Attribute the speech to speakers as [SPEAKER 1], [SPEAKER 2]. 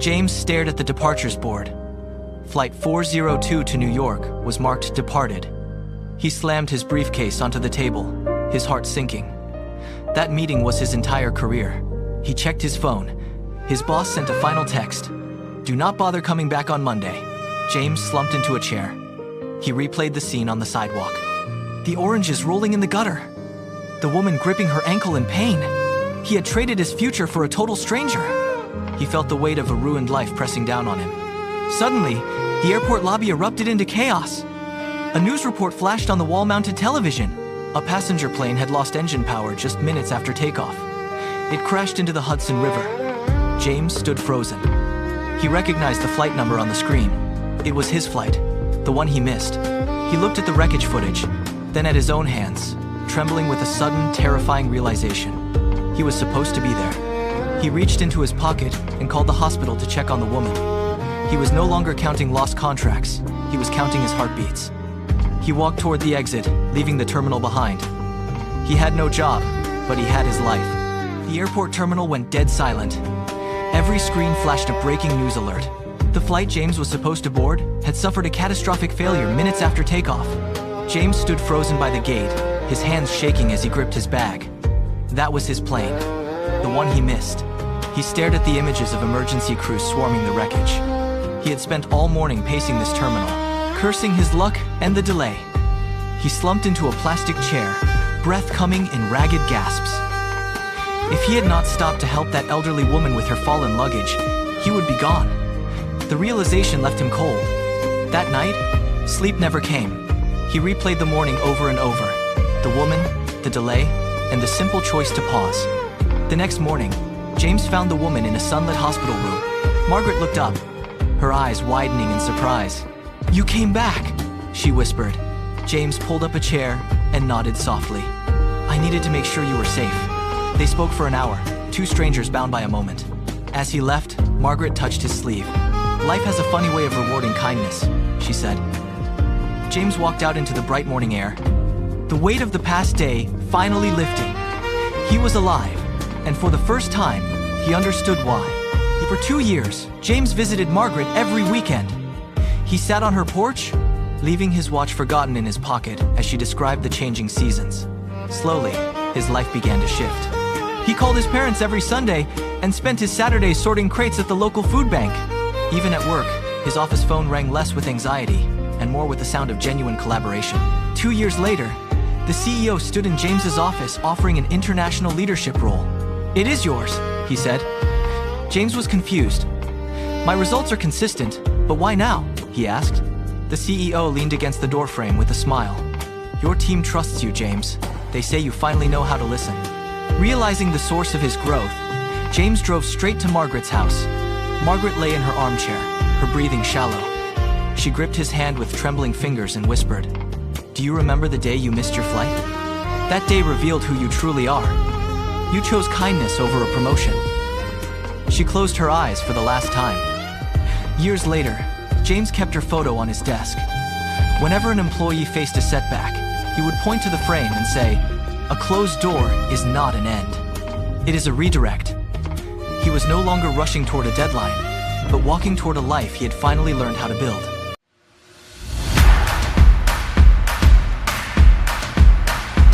[SPEAKER 1] James stared at the departures board. Flight 402 to New York was marked departed. He slammed his briefcase onto the table, his heart sinking. That meeting was his entire career. He checked his phone. His boss sent a final text. "Do not bother coming back on Monday." James slumped into a chair. He replayed the scene on the sidewalk. The oranges rolling in the gutter. The woman gripping her ankle in pain. He had traded his future for a total stranger. He felt the weight of a ruined life pressing down on him. Suddenly, the airport lobby erupted into chaos. A news report flashed on the wall-mounted television. A passenger plane had lost engine power just minutes after takeoff. It crashed into the Hudson River. James stood frozen. He recognized the flight number on the screen. It was his flight, the one he missed. He looked at the wreckage footage, then at his own hands, trembling with a sudden, terrifying realization. He was supposed to be there. He reached into his pocket and called the hospital to check on the woman. He was no longer counting lost contracts. He was counting his heartbeats. He walked toward the exit, leaving the terminal behind. He had no job, but he had his life. The airport terminal went dead silent. Every screen flashed a breaking news alert. The flight James was supposed to board had suffered a catastrophic failure minutes after takeoff. James stood frozen by the gate, his hands shaking as he gripped his bag. That was his plane, the one he missed. He stared at the images of emergency crews swarming the wreckage. He had spent all morning pacing this terminal, cursing his luck and the delay. He slumped into a plastic chair, breath coming in ragged gasps. If he had not stopped to help that elderly woman with her fallen luggage, he would be gone. The realization left him cold. That night, sleep never came. He replayed the morning over and over. The woman, the delay, and the simple choice to pause. The next morning, James found the woman in a sunlit hospital room. Margaret looked up, her eyes widening in surprise. "You came back," she whispered. James pulled up a chair and nodded softly. "I needed to make sure you were safe." They spoke for an hour, two strangers bound by a moment. As he left, Margaret touched his sleeve. "Life has a funny way of rewarding kindness," she said. James walked out into the bright morning air. The weight of the past day finally lifting. He was alive, and for the first time, he understood why. For 2 years, James visited Margaret every weekend. He sat on her porch, leaving his watch forgotten in his pocket as she described the changing seasons. Slowly, his life began to shift. He called his parents every Sunday and spent his Saturdays sorting crates at the local food bank. Even at work, his office phone rang less with anxiety and more with the sound of genuine collaboration. 2 years later, the CEO stood in James's office offering an international leadership role. "It is yours," he said. James was confused. "My results are consistent, but why now?" he asked. The CEO leaned against the doorframe with a smile. "Your team trusts you, James. They say you finally know how to listen." Realizing the source of his growth, James drove straight to Margaret's house. Margaret lay in her armchair, her breathing shallow. She gripped his hand with trembling fingers and whispered, "Do you remember the day you missed your flight? That day revealed who you truly are. You chose kindness over a promotion." She closed her eyes for the last time. Years later, James kept her photo on his desk. Whenever an employee faced a setback, he would point to the frame and say, "A closed door is not an end. It is a redirect." He was no longer rushing toward a deadline, but walking toward a life he had finally learned how to build.